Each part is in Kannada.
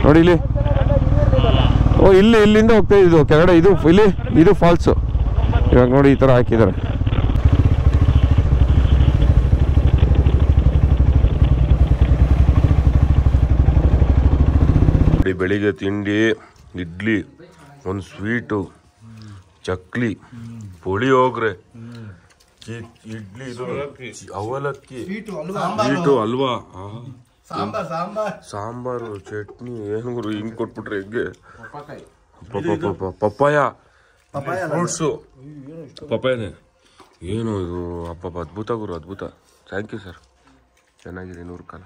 ನೋಡಿ ಇಲ್ಲಿ. ಓ ಇಲ್ಲಿಂದ ಹೋಗ್ತಾ ಇದ್ದು ಕೆಳಗಡೆ. ಇದು ಫಾಲ್ಸು. ಇವಾಗ ನೋಡಿ ಈ ಥರ ಹಾಕಿದ್ದಾರೆ. ಬೆಳಿಗ್ಗೆ ತಿಂಡಿ ಇಡ್ಲಿ, ಒಂದು ಸ್ವೀಟು, ಚಕ್ಲಿ, ಪುಳಿಯೋಗರೆ, ಇಡ್ಲಿ, ಅವಲಕ್ಕಿ, ಸ್ವೀಟು, ಹಲ್ವಾ, ಸಾಂಬಾರು, ಚಟ್ನಿ, ಏನು ಗುರು ಹಿಂಗೆ ಕೊಟ್ಬಿಟ್ರೆ ಹೆಂಗೆ. ಪಪ್ಪಾಯ, ಫ್ರೂಟ್ಸು, ಪಪ್ಪಾಯನೇ ಏನು ಇದು. ಅಪ್ಪ ಅದ್ಭುತ ಗುರು, ಅದ್ಭುತ. ಥ್ಯಾಂಕ್ ಯು ಸರ್, ಚೆನ್ನಾಗಿದೆ 100 ಕಾಲ.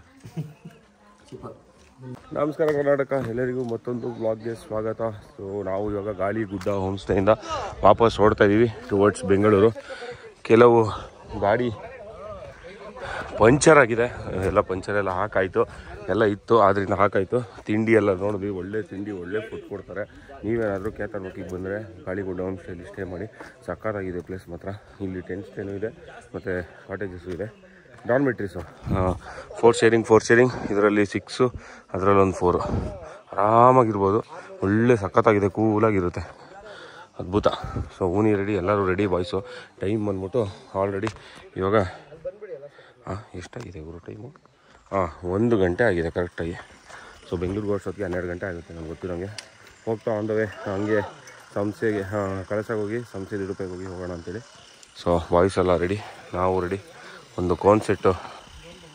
ನಮಸ್ಕಾರ ಕರ್ನಾಟಕ, ಎಲ್ಲರಿಗೂ ಮತ್ತೊಂದು ವ್ಲಾಗ್ಗೆ ಸ್ವಾಗತ. ಸೊ ನಾವು ಇವಾಗ ಗಾಳಿಗುಡ್ಡ ಹೋಮ್ ಸ್ಟೇಯಿಂದ ವಾಪಸ್ ಓಡ್ತಾ ಇದ್ದೀವಿ ಟುವರ್ಡ್ಸ್ ಬೆಂಗಳೂರು. ಕೆಲವು ಗಾಡಿ ಪಂಚರ್ ಆಗಿದೆ, ಎಲ್ಲ ಪಂಚರ್ ಎಲ್ಲ ಹಾಕಾಯಿತು, ಎಲ್ಲ ಇತ್ತು ಆದ್ದರಿಂದ ಹಾಕಾಯಿತು. ತಿಂಡಿ ಎಲ್ಲ ನೋಡಿದ್ವಿ, ಒಳ್ಳೆ ತಿಂಡಿ, ಒಳ್ಳೆ ಫುಡ್ ಕೊಡ್ತಾರೆ. ನೀವೇನಾದರೂ ಕೇತರ್ಮಕ್ಕಿಗೆ ಬಂದರೆ ಗಾಳಿಗುಡ್ಡ ಹೋಮ್ ಸ್ಟೇಲಿ ಸ್ಟೇ ಮಾಡಿ. ಸಕ್ಕತ್ತಾಗಿದೆ ಪ್ಲೇಸ್ ಮಾತ್ರ. ಇಲ್ಲಿ ಟೆಂಟ್ ಸ್ಟೇನೂ ಇದೆ ಮತ್ತು ಕಾಟೇಜಸ್ಸು ಇದೆ. ಡಾರ್ಮೆಟ್ರೀಸು 4 ಶೇರಿಂಗ್, ಇದರಲ್ಲಿ 6, ಅದರಲ್ಲಿ ಒಂದು 4. ಆರಾಮಾಗಿರ್ಬೋದು. ಒಳ್ಳೆ ಸಖತ್ತಾಗಿದೆ, ಕೂಲಾಗಿರುತ್ತೆ, ಅದ್ಭುತ. ಸೊ ಊನಿ ರೆಡಿ, ಎಲ್ಲರೂ ರೆಡಿ ಬಾಯ್ಸು. ಟೈಮ್ ಬಂದ್ಬಿಟ್ಟು ಆಲ್ರೆಡಿ ಇವಾಗ ಎಷ್ಟಾಗಿದೆ ಗುರು ಟೈಮು? 1 ಗಂಟೆ ಆಗಿದೆ ಕರೆಕ್ಟಾಗಿ. ಸೊ ಬೆಂಗಳೂರಿಗೆ ವರ್ಷಕ್ಕೆ 12 ಗಂಟೆ ಆಗುತ್ತೆ ನನಗೆ ಗೊತ್ತಿರೋಂಗೆ. ಹೋಗ್ತಾ ಆನ್ ದ ವೇ ಹಂಗೆ ಸಂಸೆಗೆ ಕಳಸಾಗಿ ಹೋಗಿ ಸಂಸೆ ದಿಡುಪೆಗೆ ಹೋಗಿ ಹೋಗೋಣ ಅಂತೇಳಿ. ಸೊ ಬಾಯ್ಸ್ ಎಲ್ಲ ರೆಡಿ, ನಾವು ರೆಡಿ. ಒಂದು ಕೋನ್ ಸೆಟ್ಟು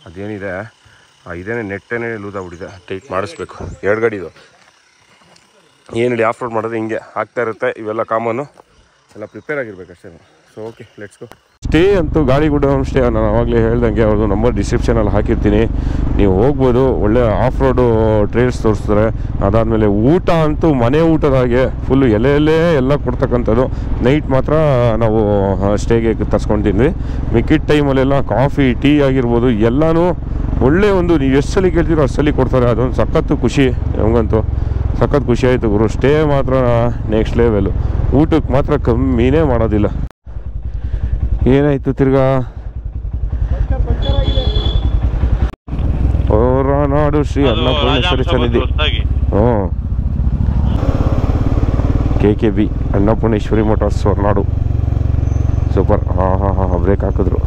ಅದೇನಿದೆ ಇದೇನೇ ನೆಟ್ಟೇನೆ ಲೂಸ್ ಆಗ್ಬಿಟ್ಟಿದೆ, ಟೈಟ್ ಮಾಡಿಸ್ಬೇಕು. 2 ಗಾಡಿದು ಏನು ಹೇಳಿ ಆಫ್ ರೋಡ್ ಮಾಡೋದು ಹಿಂಗೆ ಆಗ್ತಾ ಇರುತ್ತೆ. ಇವೆಲ್ಲ ಕಾಮನ್ನು ಎಲ್ಲ ಪ್ರಿಪೇರ್ ಆಗಿರ್ಬೇಕಷ್ಟೇ. So okay, let's go. Stay ಅಂತೂ ಗಾಳಿಗುಡ್ಡ ಹೋಮ್ ಸ್ಟೇ ನಾನು ಆವಾಗಲೇ ಹೇಳ್ದಂಗೆ ಅವ್ರದ್ದು ನಂಬರ್ ಡಿಸ್ಕ್ರಿಪ್ಷನಲ್ಲಿ ಹಾಕಿರ್ತೀನಿ, ನೀವು ಹೋಗ್ಬೋದು. ಒಳ್ಳೆ ಆಫ್ ರೋಡು ಟ್ರೇಲ್ಸ್ ತೋರಿಸ್ತಾರೆ. ಅದಾದಮೇಲೆ ಊಟ ಅಂತೂ ಮನೆ ಊಟದಾಗೆ ಫುಲ್ಲು ಎಲೆ ಎಲ್ಲ ಕೊಡ್ತಕ್ಕಂಥದ್ದು. ನೈಟ್ ಮಾತ್ರ ನಾವು ಸ್ಟೇಗೆ ತರ್ಸ್ಕೊಂಡಿದ್ವಿ. ಮಿಕ್ಕಿದ ಟೈಮಲ್ಲೆಲ್ಲ ಕಾಫಿ, ಟೀ ಆಗಿರ್ಬೋದು ಎಲ್ಲನೂ ಒಳ್ಳೆ ಒಂದು ನೀವು ಎಷ್ಟು ಸಲ ಕೇಳ್ತೀರೋ ಅಷ್ಟು ಸಲ ಕೊಡ್ತಾರೆ. ಅದೊಂದು ಸಖತ್ತು ಖುಷಿ, ನಮಗಂತೂ ಸಖತ್ ಖುಷಿ ಆಯಿತು ಗುರು. ಸ್ಟೇ ಮಾತ್ರ ನೆಕ್ಸ್ಟ್ ಲೆವೆಲು, ಊಟಕ್ಕೆ ಮಾತ್ರ ಕಮ್ಮಿನೇ ಮಾಡೋದಿಲ್ಲ. ಏನಾಯಿತು ತಿರ್ಗಾ? Horanadu Shri Annapoorneshwari Sannidhi. KKB Annapoorneshwari motors Horanadu. Super. Brake ಹಾಕಿದ್ರು.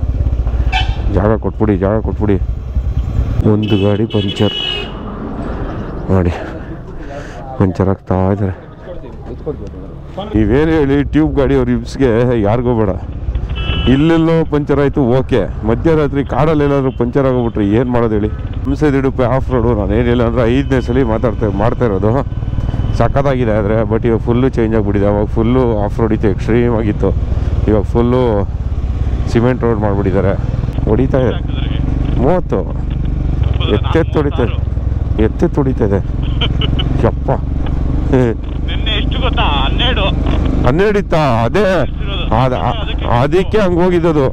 ಜಾಗ ಕೊಟ್ಬಿಡಿ. ಒಂದು ಗಾಡಿ ಪಂಚರ್ ನೋಡಿ, ಪಂಚರ್ ಆಗ್ತಾ ಇದ್ದಾರೆ. ನೀವೇನು ಹೇಳಿ, ಟ್ಯೂಬ್ ಗಾಡಿ ಅವ್ರ ಇಬ್ಸ್ಗೆ ಯಾರಿಗೂ ಬೇಡ. ಇಲ್ಲೆಲ್ಲೋ ಪಂಚರ್ ಆಯಿತು, ಓಕೆ. ಮಧ್ಯರಾತ್ರಿ ಕಾಡಲ್ಲಿ ಏನಾದರೂ ಪಂಚರ್ ಆಗೋಗ್ಬಿಟ್ರೆ ಏನು ಮಾಡೋದು ಹೇಳಿ? ಸಂಸೆ ದಿಡುಪೆ ಆಫ್ ರೋಡು. ನಾನೇನಿಲ್ಲ ಅಂದರೆ 5ನೇ ಸಲ ಮಾಡ್ತಾ ಇರೋದು. ಸಖತ್ತಾಗಿದೆ. ಆದರೆ ಬಟ್ ಇವಾಗ ಫುಲ್ಲು ಚೇಂಜ್ ಆಗಿಬಿಟ್ಟಿದೆ. ಅವಾಗ ಫುಲ್ಲು ಆಫ್ ರೋಡ್ ಇತ್ತು, ಎಕ್ಸ್ಟ್ರೀಮ್ ಆಗಿತ್ತು. ಇವಾಗ ಫುಲ್ಲು ಸಿಮೆಂಟ್ ರೋಡ್ ಮಾಡಿಬಿಟ್ಟಿದ್ದಾರೆ. ಹೊಡಿತಾ ಇದೆ 30 ಎತ್ತೆತ್ತು ಹೊಡಿತಾ ಇದೆ. ಯಪ್ಪ, 12 ಇತ್ತಾ? ಅದಕ್ಕೆ ಹಂಗೆ ಹೋಗಿದ್ದದು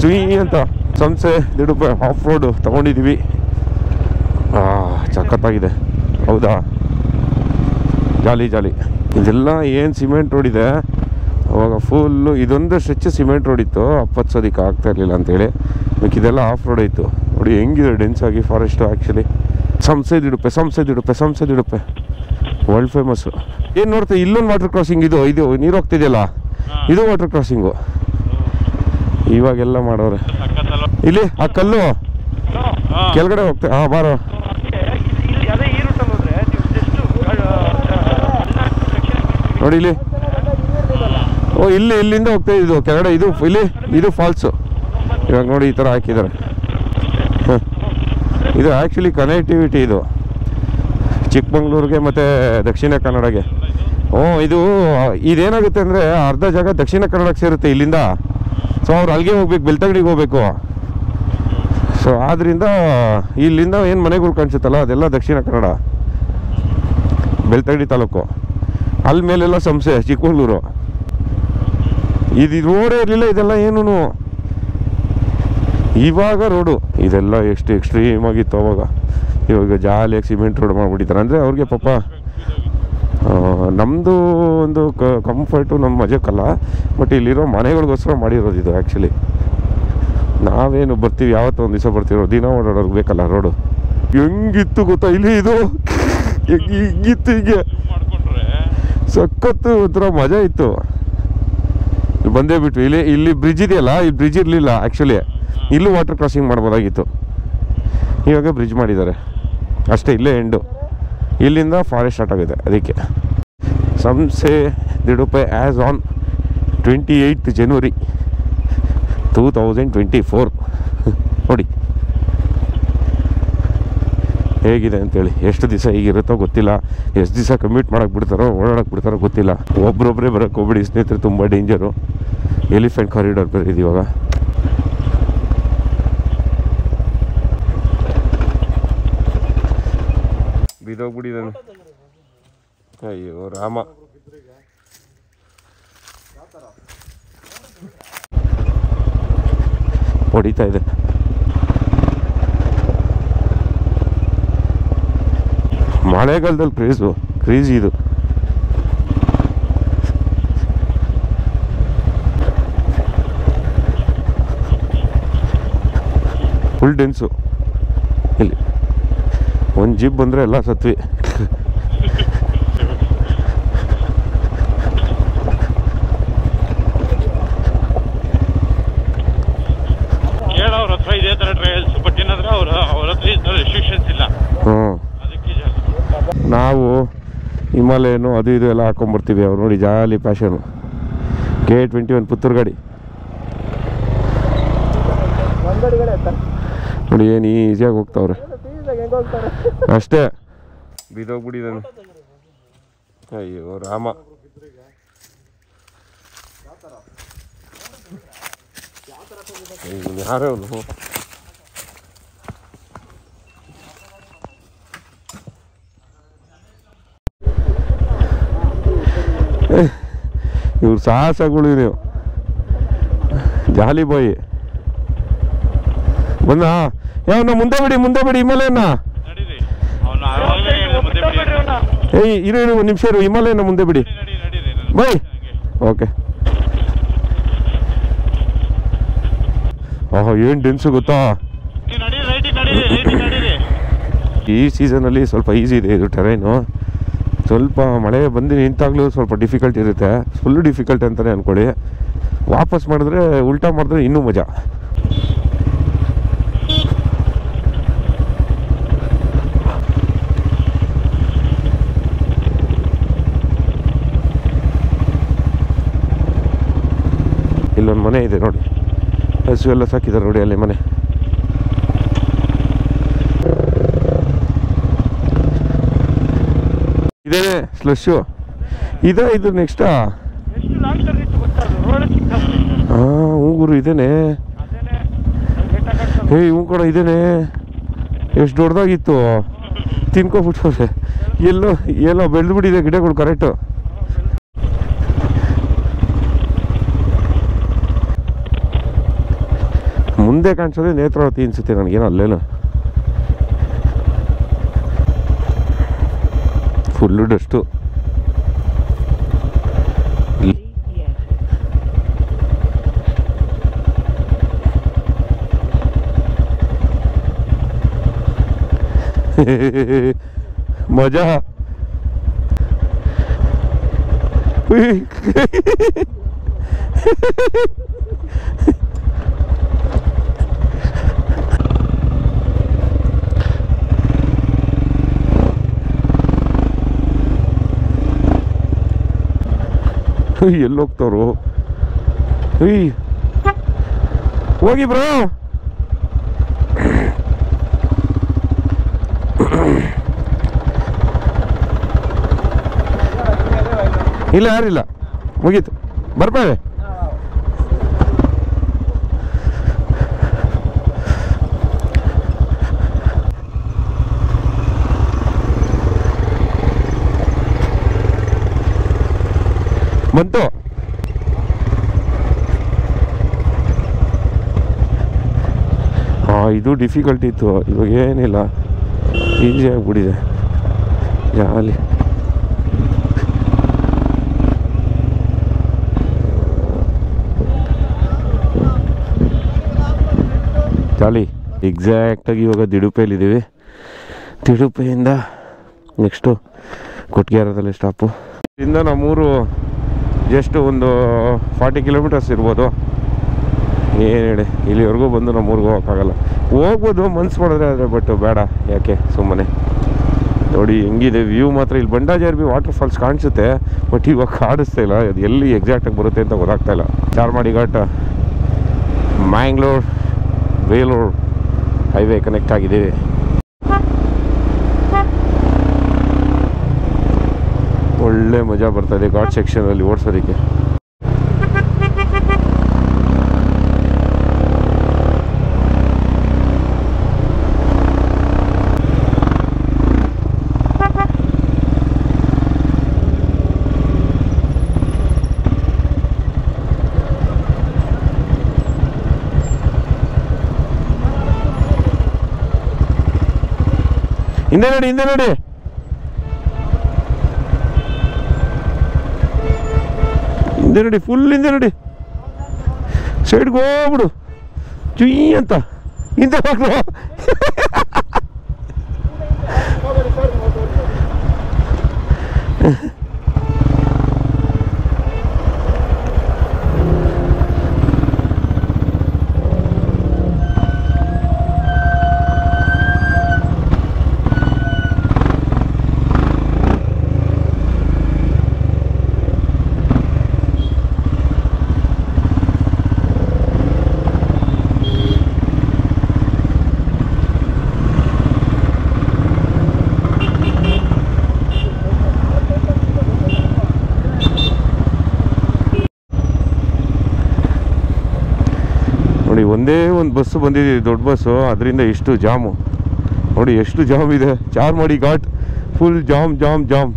ಸ್ವೀ ಅಂತ. ಸಂಸೆ ದಿಡುಪೆ ಆಫ್ ರೋಡು ತೊಗೊಂಡಿದ್ದೀವಿ. ಸಖತ್ತಾಗಿದೆ. ಹೌದಾ, ಜಾಲಿ. ಇದೆಲ್ಲ ಏನು ಸಿಮೆಂಟ್ ರೋಡ್ ಇದೆ. ಅವಾಗ ಫುಲ್ಲು ಇದೊಂದು ಸ್ಟ್ರೆಚ್ ಸಿಮೆಂಟ್ ರೋಡ್ ಇತ್ತು, ಅಪ್ಪತ್ಸೋದಕ್ಕೆ ಆಗ್ತಾ ಇರಲಿಲ್ಲ ಅಂತೇಳಿ. ಇದೆಲ್ಲ ಆಫ್ ರೋಡ್ ಇತ್ತು. ನೋಡಿ ಹೆಂಗಿದೆ ಡೆನ್ಸ್ ಆಗಿ forest. Actually Samse Didupe world famous. ಏನು ನೋಡ್ತಾ ಇಲ್ಲೊಂದು ವಾಟರ್ ಕ್ರಾಸಿಂಗ್, ಇದು ನೀರು ಹೋಗ್ತಿದೆಯಲ್ಲ, ಇದು ವಾಟರ್ ಕ್ರಾಸಿಂಗು. ಇವಾಗೆಲ್ಲ ಮಾಡೋರೆ ಇಲ್ಲಿ. ಆ ಕಲ್ಲು ಕೆಳಗಡೆ ಹೋಗ್ತಾ ಬಾರೋ. ನೋಡಿ ಇಲ್ಲಿ. ಓ ಇಲ್ಲಿಂದ ಹೋಗ್ತಾ ಇದ್ದು ಕೆಳಗಡೆ. ಇದು ಫಾಲ್ಸು. ಇವಾಗ ನೋಡಿ ಈ ಥರ ಹಾಕಿದ್ದಾರೆ. ಇದು ಆ್ಯಕ್ಚುಲಿ ಕನೆಕ್ಟಿವಿಟಿ ಇದು ಚಿಕ್ಕಮಂಗ್ಳೂರಿಗೆ ಮತ್ತು ದಕ್ಷಿಣ ಕನ್ನಡಗೆ. ಇದೇನಾಗುತ್ತೆ ಅಂದರೆ ಅರ್ಧ ಜಾಗ ದಕ್ಷಿಣ ಕನ್ನಡಕ್ಕೆ ಸೇರುತ್ತೆ ಇಲ್ಲಿಂದ. ಸೊ ಅವ್ರು ಅಲ್ಲಿಗೆ ಹೋಗ್ಬೇಕು, ಬೆಳ್ತಂಗಡಿಗೆ ಹೋಗ್ಬೇಕು. ಸೊ ಆದ್ದರಿಂದ ಇಲ್ಲಿಂದ ಏನು ಮನೆಗಳು ಕಾಣಿಸುತ್ತಲ್ಲ ಅದೆಲ್ಲ ದಕ್ಷಿಣ ಕನ್ನಡ, ಬೆಳ್ತಂಗಡಿ ತಾಲೂಕು. ಅಲ್ಲಿ ಮೇಲೆಲ್ಲ ಸಂಸೆ ಚಿಕ್ಕಮಂಗ್ಳೂರು. ಇದು ರೋಡೇ ಇರಲಿಲ್ಲ ಇದೆಲ್ಲ ಏನೂ. ಇವಾಗ ರೋಡು ಇದೆಲ್ಲ ಎಷ್ಟು ಎಕ್ಸ್ಟ್ರೀಮ್ ಆಗಿತ್ತು ಅವಾಗ. ಇವಾಗ ಜಾಲಿಯಾಗಿ ಸಿಮೆಂಟ್ ರೋಡ್ ಮಾಡಿಬಿಟ್ಟಿದ್ದಾರೆ. ಅಂದರೆ ಅವ್ರಿಗೆ ಪಾಪ ನಮ್ಮದು ಒಂದು ಕಂಫರ್ಟು ನಮ್ಮ ಮಜಕ್ಕಲ್ಲ, ಬಟ್ ಇಲ್ಲಿರೋ ಮನೆಗಳಿಗೋಸ್ಕರ ಮಾಡಿರೋದು ಇದು. ಆ್ಯಕ್ಚುಲಿ ನಾವೇನು ಬರ್ತೀವಿ, ಯಾವತ್ತೋ ಒಂದು ದಿವಸ ಬರ್ತಿರೋ, ದಿನ ಓಡಾಡೋದು ಬೇಕಲ್ಲ ರೋಡು. ಹೆಂಗಿತ್ತು ಗೊತ್ತಾ ಇಲ್ಲಿ. ಇದು ಹಿಂಗಿತ್ತು ಹೀಗೆ ಸಖತ್ತು ಒಂಥರ ಮಜಾ ಇತ್ತು. ಬಂದೇ ಬಿಟ್ವಿ. ಇಲ್ಲಿ ಬ್ರಿಡ್ಜ್ ಇದೆಯಲ್ಲ, ಈ ಬ್ರಿಡ್ಜ್ ಇರಲಿಲ್ಲ ಆ್ಯಕ್ಚುಲಿ. ಇಲ್ಲೂ ವಾಟರ್ ಕ್ರಾಸಿಂಗ್ ಮಾಡ್ಬೋದಾಗಿತ್ತು. ಇವಾಗ ಬ್ರಿಡ್ಜ್ ಮಾಡಿದ್ದಾರೆ ಅಷ್ಟೇ. ಇಲ್ಲೇ ಎಂಡು. ಇಲ್ಲಿಂದ ಫಾರೆಸ್ಟ್ ಸ್ಟಾರ್ಟ್ ಆಗಿದೆ. ಅದಕ್ಕೆ ಸಂಸೆ ದಿಡುಪೆ ಆ್ಯಸ್ ಆನ್ 28th January 2024 ನೋಡಿ ಹೇಗಿದೆ ಅಂತೇಳಿ. ಎಷ್ಟು ದಿವಸ ಹೀಗಿರುತ್ತೋ ಗೊತ್ತಿಲ್ಲ, ಎಷ್ಟು ದಿವಸ ಕಮ್ಯೂಟ್ ಮಾಡೋಕ್ಕೆ ಬಿಡ್ತಾರೋ, ಓಡಾಡೋಕ್ಕೆ ಬಿಡ್ತಾರೋ ಗೊತ್ತಿಲ್ಲ. ಒಬ್ಬರೊಬ್ಬರೇ ಬರೋಕ್ಕೆ ಹೋಗ್ಬಿಡಿ ಸ್ನೇಹಿತರೆ, ತುಂಬ ಡೇಂಜರು. ಎಲಿಫೆಂಟ್ ಕಾರಿಡಾರ್ ಬೇರೆ ಇದೆ ಇವಾಗ. ಬಿದ್ದೋಗ್ಬಿಟ್ಟಿದ್ದಾನೆ. ಅಯ್ಯೋ ರಾಮ. ಹೊಡಿತಾ ಇದೆ. ಮಳೆಗಾಲದಲ್ಲಿ ಕ್ರೇಜಿ ಇದು. Full dense. ಇಲ್ಲಿ ಒಂದು ಜೀಪ್ ಬಂದರೆ ಎಲ್ಲ ಸತ್ವಿ. ನಾವು ಹಿಮಾಲಯನು ಅದು ಇದು ಎಲ್ಲ ಹಾಕೊಂಡ್ಬರ್ತೀವಿ. ಅವ್ರು ನೋಡಿ ಜಾಲಿ ಪ್ಯಾಷನು. K21 ಪುತ್ತೂರು ಗಾಡಿ ನೋಡಿ ಏನು ಈಸಿಯಾಗಿ ಹೋಗ್ತಾವ್ರೆ ಅಷ್ಟೇ. ಬಿದ್ದೋಗ್ಬಿಟ್ಟಿದ್ದಾನೆ. ಅಯ್ಯೋ ರಾಮ. ಯಾರೇ ಅವನು. ಇವ್ರು ಸಾಹಸಗಳು. ನೀವು ಜಾಲಿ ಬಾಯಿ ಬಂದ. ಯಾವನ ಮುಂದೆ ಬಿಡಿ ಹಿಮಾಲಯನ. ಏಯ್ ಇರು ಒಂದು ನಿಮಿಷ ಇರು. ಹಿಮಾಲಯನ ಮುಂದೆ ಬಿಡಿ ಬೈ. ಓಕೆ. ಏನು ಡೆನ್ಸು ಗೊತ್ತಾ. ಈ ಸೀಸನಲ್ಲಿ ಸ್ವಲ್ಪ ಈಸಿ ಇದೆ ಇದು ಟೆರೈನು. ಸ್ವಲ್ಪ ಮಳೆ ಬಂದು ನಿಂತಾಗಲೂ ಸ್ವಲ್ಪ ಡಿಫಿಕಲ್ಟ್ ಇರುತ್ತೆ. ಫುಲ್ ಡಿಫಿಕಲ್ಟ್ ಅಂತಲೇ ಅಂದ್ಕೊಳ್ಳಿ. ವಾಪಸ್ ಮಾಡಿದ್ರೆ ಉಲ್ಟಾ ಮಾಡಿದ್ರೆ ಇನ್ನೂ ಮಜಾ. ಇಲ್ಲೊಂದು ಮನೆ ಇದೆ ನೋಡಿ. ಹಸು ಎಲ್ಲ ಸಾಕಿದ್ದಾರೆ ನೋಡಿ ಅಲ್ಲಿ ಮನೆ. ಇದೇನೆ ಸ್ಲಶ್ಶು ಇದೆ. ಇದು ನೆಕ್ಸ್ಟಾ ಹೂಗುರು ಇದೇನೆ. ಹೂ ಕೂಡ ಇದೇನೆ. ಎಷ್ಟು ದೊಡ್ಡದಾಗಿತ್ತು. ತಿನ್ಕೊಬಿಟ್ಟವ್ರೆ. ಎಲ್ಲೋ ಬೆಳೆದ್ಬಿಟ್ಟಿದೆ ಗಿಡಗಳು ಕರೆಕ್ಟು. ಮುಂದೆ ಕಾಣಿಸೋದೆ ನೇತ್ರಾವತಿ ಅನ್ಸುತ್ತೆ ನನಗೇನೋ. ಅಲ್ಲೇನು ಫುಲ್ಲು ಡಸ್ಟು. ಮಜಾ. ಎಲ್ಲೋಗ್ತಾರೋ. ಹೋಗಿ ಬ್ರೋ. ಇಲ್ಲ ಯಾರಿಲ್ಲ, ಮುಗೀತು. ಬರ್ಬೇವೆ. ಬಂತು. ಇದು ಡಿಫಿಕಲ್ಟ್ ಇತ್ತು. ಇವಾಗ ಏನಿಲ್ಲ, ಈಸಿ ಆಗಿಬಿಟ್ಟಿದೆ. ಜಾಲಿ. ಜಾಲಿ. ಎಕ್ಸಾಕ್ಟಾಗಿ ಇವಾಗ ದಿಡುಪೆಯಲ್ಲಿದ್ದೀವಿ. ದಿಡುಪೆಯಿಂದ ನೆಕ್ಸ್ಟು ಕೊಟ್ಟಿಗೆಹಾರದಲ್ಲಿ ಸ್ಟಾಪು. ಇಲ್ಲಿಂದ ನಮ್ಮೂರು ಜಸ್ಟ್ ಒಂದು 40 ಕಿಲೋಮೀಟರ್ಸ್ ಇರ್ಬೋದು. ಏನು ಹೇಳಿ, ಇಲ್ಲಿವರೆಗೂ ಬಂದು ನಮ್ಮೂರಿಗೆ ಹೋಗೋಕ್ಕಾಗಲ್ಲ. ಹೋಗ್ಬೋದು ಮನ್ಸು ಮಾಡಿದ್ರೆ, ಆದರೆ ಬಟ್ ಬೇಡ, ಯಾಕೆ ಸುಮ್ಮನೆ. ನೋಡಿ ಹೆಂಗಿದೆ ವ್ಯೂ ಮಾತ್ರ. ಇಲ್ಲಿ ಬಂಡಾಜರ್ಬಿ ವಾಟರ್ ಫಾಲ್ಸ್ ಕಾಣಿಸುತ್ತೆ, ಬಟ್ ಇವಾಗ ಕಾಣಿಸ್ತಾ ಇಲ್ಲ. ಅದು ಎಲ್ಲಿ ಎಕ್ಸಾಕ್ಟಾಗಿ ಬರುತ್ತೆ ಅಂತ ಗೊತ್ತಾಗ್ತಾ ಇಲ್ಲ. ಚಾರ್ಮಾಡಿ ಘಾಟ್ ಮ್ಯಾಂಗ್ಳೂರ್ ಬೇಲೂರು ಹೈವೇ ಕನೆಕ್ಟ್ ಆಗಿದೆ. ಒಳ್ಳೆ ಮಜಾ ಬರ್ತಾಯಿದೆ ಘಾಟ್ ಸೆಕ್ಷನಲ್ಲಿ ಓಡಿಸೋದಕ್ಕೆ. ಹಿಂದೆ ನೋಡಿ, ಹಿಂದೆ ನೋಡಿ. ಹಿಂದೆ ನೋಡಿ, ಫುಲ್ ಹಿಂದೆ ನೋಡಿ. ಸೈಡ್ಗೆ ಹೋಗ್ಬಿಡು ಚುಯ್ ಅಂತ. ಹಿಂದೆ ಹೋಗ್ರು. ನೋಡಿ ಒಂದೇ ಒಂದು ಬಸ್ಸು ಬಂದಿದೆ, ದೊಡ್ಡ ಬಸ್ಸು, ಅದರಿಂದ ಇಷ್ಟು ಜಾಮು. ನೋಡಿ ಎಷ್ಟು ಜಾಮ್ ಇದೆ. Charmadi ghat full jam jam jam.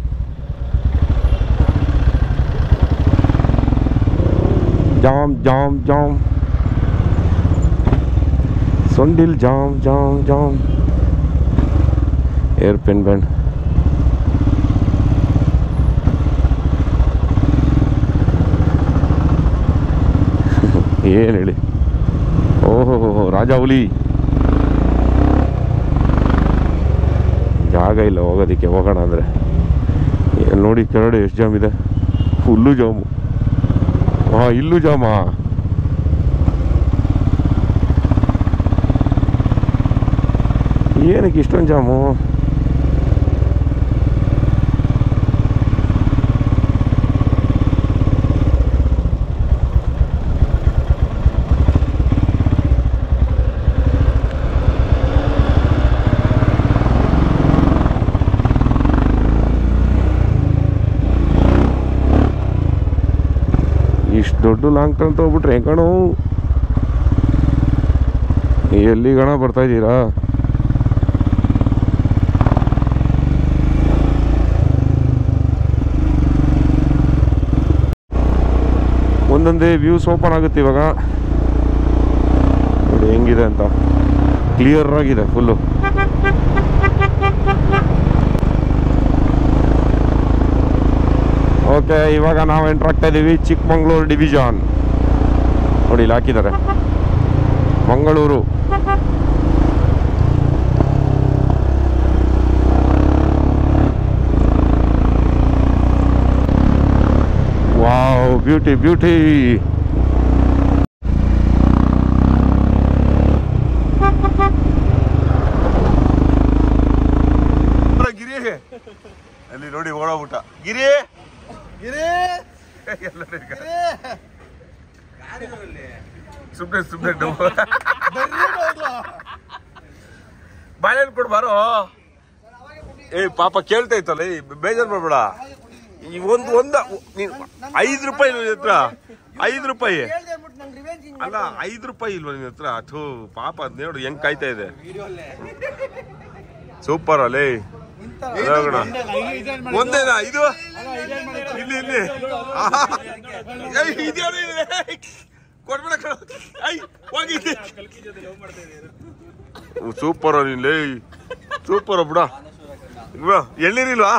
Jam jam jam. ಸೊಂಡಿಲ್ jam jam jam. Hairpin bend. ಏನು ಹೇಳಿ. ಓಹೋ ರಾಜಾಹುಲಿ. ಜಾಗ ಇಲ್ಲ ಹೋಗೋದಕ್ಕೆ. ಹೋಗೋಣ ಅಂದರೆ ನೋಡಿ ಕೆಳಗಡೆ ಎಷ್ಟು ಜಾಮ್ ಇದೆ. Full jam. ಹಾಂ ಇಲ್ಲೂ ಜಾಮಾ. ಏನಕ್ಕೆ ಇಷ್ಟೊಂದು ಜಾಮು? ಇಷ್ಟು ದೊಡ್ಡ ಲಾಂಗ್ ಟರ್ನ್ ತೊಗೊಬಿಟ್ರೆ ಹೆಂಗಣೋ. ಎಲ್ಲಿ ಗಣ ಬರ್ತಾ ಇದ್ದೀರಾ? ಒಂದೊಂದೇ ವ್ಯೂಸ್ ಓಪನ್ ಆಗುತ್ತೆ ಇವಾಗ. ನೋಡಿ ಹೆಂಗಿದೆ ಅಂತ. ಕ್ಲಿಯರ್ ಆಗಿದೆ ಫುಲ್ಲು. ಓಕೆ, ಇವಾಗ ನಾವು ಎಂಟ್ರ್ ಆಗ್ತಾ ಇದ್ದೀವಿ ಚಿಕ್ಕಮಂಗ್ಳೂರು ಡಿವಿಷನ್. ನೋಡಿ ಇಲ್ಲಿ ಹಾಕಿದ್ದಾರೆ ಮಂಗಳೂರು. Wow, beauty beauty. ಗಿರಿ ಅಲ್ಲಿ ನೋಡಿ ಓಡೋಗ್ಬಿಟ್ಟ. ಗಿರಿ ಸುಮ್ಮನೆ ಬಾಳೆಹಣ್ಣು ಕೊಡು ಬಾರೋ. ಪಾಪ ಕೇಳ್ತಾ ಇತ್ತಲ್ಲ, ಬೇಜಾರು ಮಾಡ್ಬೇಡ. ಒಂದು 5 ರೂಪಾಯಿ ನಿನ್ನ ಹತ್ರ. 5 ರೂಪಾಯಿ ಅಲ್ಲ, 5 ರೂಪಾಯಿ ಇಲ್ವಾ ನಿನ್ನ ಹತ್ರ? ಥೂ ಪಾಪ, ಅದ್ ನೋಡು ಹೆಂಗ್ ಕಾಯ್ತಾ ಇದೆ. ಸೂಪರ್ ಅಲ್ಲೇ. ಒಂದೇನಾ ಇದು? ಇಲ್ಲಿ ಇಲ್ಲಿ ಕೊಡ್ಬೇಡ. ಸೂಪರ್ ನಿಲ್ಲೇ, ಸೂಪರ್ ಬಿಡ. ಎಳ್ನೀರಿಲ್ವಾ?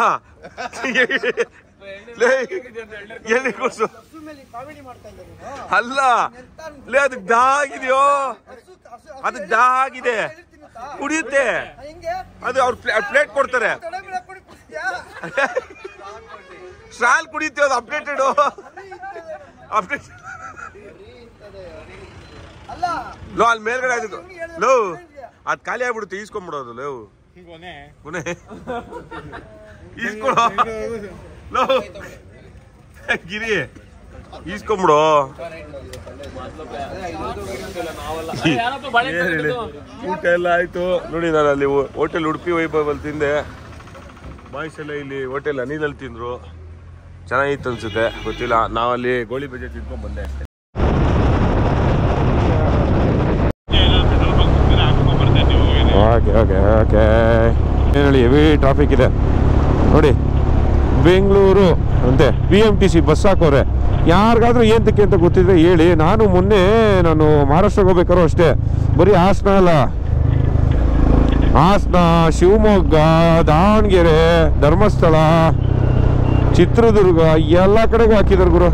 ಎಳ್ನೀರು ಕೊಡ್ಸು. ಅಲ್ಲ ಲೇ, ಅದಕ್ಕೆ ದಾಗಿದೆಯೋ? ಅದಕ್ಕೆ ದಾಗಿದೆ, ಕುಡಿಯುತ್ತೆ ಅದು. ಅವ್ರು ಪ್ಲೇಟ್ ಕೊಡ್ತಾರೆ. ಸ್ಟ್ರಾಲ್ ಕುಡಿತೀವಿ, ಅದು ಅಪ್ಡೇಟೆಡ್ ಅಪ್ಡೇಟ್. ಲೋ ಅಲ್ಲಿ ಮೇಲ್ಗಡೆ ಆಗಿದ್ದು ಲೋ, ಅದು ಖಾಲಿ ಆಗ್ಬಿಡುತ್ತೆ, ಈಸ್ಕೊಂಡ್ಬಿಡೋದು ಲೋ. ಕೊನೆ ಈಸ್ಕೊಡೋ ಲೋ, ಗಿರಿ ಈಸ್ಕೊಂಬಿಡು. ಊಟ ಎಲ್ಲ ಆಯ್ತು ನೋಡಿ. ನಾನು ಅಲ್ಲಿ ಹೋಟೆಲ್ ಉಡುಪಿ ವೈಭವಲ್ಲಿ ತಿಂದೆ. ಬಾಯ್ಸ್ ಎಲ್ಲ ಇಲ್ಲಿ ಹೋಟೆಲ್ ಅನಿಲಲ್ಲಿ ತಿಂದ್ರು, ಚೆನ್ನಾಗಿತ್ತು ಅನ್ಸುತ್ತೆ, ಗೊತ್ತಿಲ್ಲ. ನಾವಲ್ಲಿ ಗೋಳಿ ಬಜೆ ತಿನ್ಕೊಂಡ್ ಬಂದೆ ಅಷ್ಟೇ. Okay okay okay. ಏನು ಹೇಳಿ, ಹೆವಿ ಟ್ರಾಫಿಕ್ ಇದೆ ನೋಡಿ. ಬೆಂಗಳೂರು ಅಂತೆ BMTC ಬಸ್ ಹಾಕೋರೆ. ಯಾರಿಗಾದ್ರೂ ಏಂತಕ್ಕೆ ಅಂತ ಗೊತ್ತಿದ್ರೆ ಹೇಳಿ. ನಾನು ಮಹಾರಾಷ್ಟ್ರಕ್ಕೆ ಹೋಗ್ಬೇಕಾದ್ರು ಅಷ್ಟೇ, ಬರೀ ಹಾಸನ ಅಲ್ಲ, ಹಾಸನ, ಶಿವಮೊಗ್ಗ, ದಾವಣಗೆರೆ, ಧರ್ಮಸ್ಥಳ, ಚಿತ್ರದುರ್ಗ ಎಲ್ಲ ಕಡೆಗೂ ಹಾಕಿದಾರೆ ಗುರು.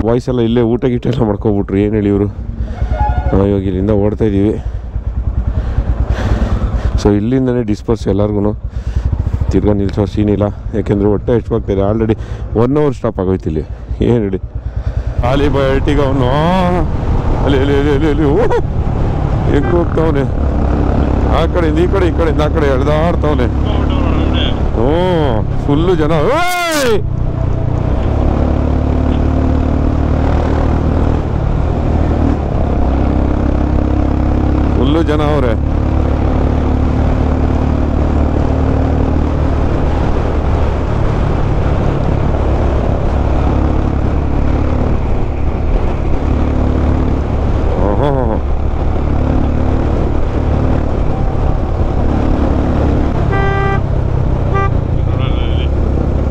ವಾಯ್ಸ್ ಎಲ್ಲ ಇಲ್ಲೇ ಊಟ ಗೀಟ ಎಲ್ಲ ಮಾಡ್ಕೊಬಿಟ್ರು. ಏನು ಹೇಳಿ ಇವರು. ಇವಾಗ ಇಲ್ಲಿಂದ ಓಡ್ತಾ ಇದ್ದೀವಿ. ಸೊ ಇಲ್ಲಿಂದನೇ ಡಿಸ್ಪರ್ಸ್ ಎಲ್ಲರಿಗೂ. ತಿರ್ಗಾ ನಿಲ್ಸೋ ಸೀನ್ ಇಲ್ಲ, ಯಾಕೆಂದರೆ ಹೊಟ್ಟೆ ಹೆಚ್ಚಾಗ್ತಾಯಿದೆ. ಆಲ್ರೆಡಿ 1 hour ಸ್ಟಾಪ್ ಆಗೋಯ್ತು ಇಲ್ಲಿ. ಏನು ಹೇಳಿ, ಖಾಲಿ ಬಯಟಿಗೆ ಅವನು ಅಲ್ಲಿ ಹೆಂಗೆ ಹೋಗ್ತಾವನೆ, ಆ ಕಡೆಯಿಂದ ಈ ಕಡೆ, ಈ ಕಡೆಯಿಂದ ಆ ಕಡೆ ಎಳ್ದಾಡ್ತಾವನೆ. ಹ್ಞೂ, ಫುಲ್ಲು ಜನ. ಫುಲ್ಲು ಜನ ಅವರೇ.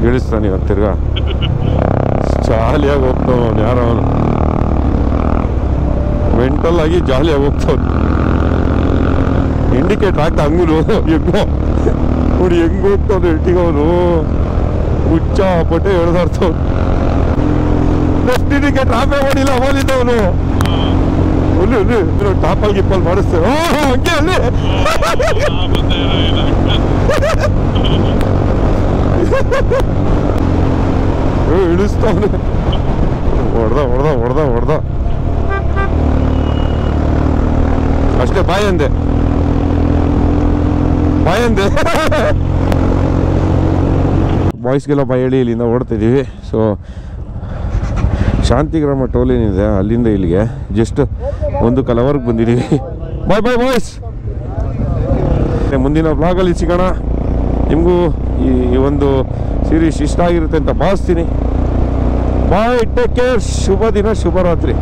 ಇಳಿಸ್ತಾನೆ ಇವಾಗ ತಿರ್ಗಾ. ಜಾಲಿಯಾಗಿ ಹೋಗ್ತಾವನು, ಯಾರೋ ಅವನು ಮೆಂಟಲ್ ಆಗಿ ಜಾಲಿಯಾಗಿ ಹೋಗ್ತಾವನು. ಇಂಡಿಕೇಟರ್ ಹಾಕ್ತಾ ಅಂಗುಲು ಹೆಂಗೋ ನೋಡಿ, ಹೆಂಗ್ ಹೋಗ್ತಾವನು ಎಟ್ಟಿಗವನು. ಹುಚ್ಚ ಪಟ್ಟೆ ಎಳ್ದಾಡ್ತಾವನು. ನೆಕ್ಸ್ಟ್ ಇಂಡಿಕೇಟರ್ ಹಾಕೇ ಮಾಡಿಲ್ಲ, ಹೋಲಿದ್ದವನು. ಅಲ್ಲಿ ಟಾಪಲ್ ಗಿಪ್ಪಲ್ ಮಾಡಿಸ್ತೇವೆ ಹಂಗೆ ಅಲ್ಲಿ. ಇಳಿಸ್ತಾವನೆ. ಹೊಡ್ದ ಅಷ್ಟೇ. ಬಾಯಂದೆ ಬಾಯ್ಸ್ಗೆಲ್ಲ ಬಾಯ್ ಹೇಳಿ ಇಲ್ಲಿಂದ ಓಡ್ತಾಯಿದ್ದೀವಿ. ಸೊ ಶಾಂತಿಗ್ರಾಮ ಟೋಲ್ ಏನಿದೆ ಅಲ್ಲಿಂದ ಇಲ್ಲಿಗೆ ಜಸ್ಟ್ 1 hourಗೆ ಬಂದಿದ್ದೀವಿ. ಬಾಯ್ ಬಾಯ್ಸ್, ಮುಂದಿನ ವ್ಲಾಗಲ್ಲಿ ಸಿಗೋಣ. ನಿಮಗೂ ಈ ಒಂದು ಸೀರೀಸ್ ಇಷ್ಟ ಆಗಿರುತ್ತೆ ಅಂತ ಭಾವಿಸ್ತೀನಿ. ಬಾಯ್, ಟೇಕ್ ಕೇರ್, ಶುಭ ದಿನ, ಶುಭರಾತ್ರಿ.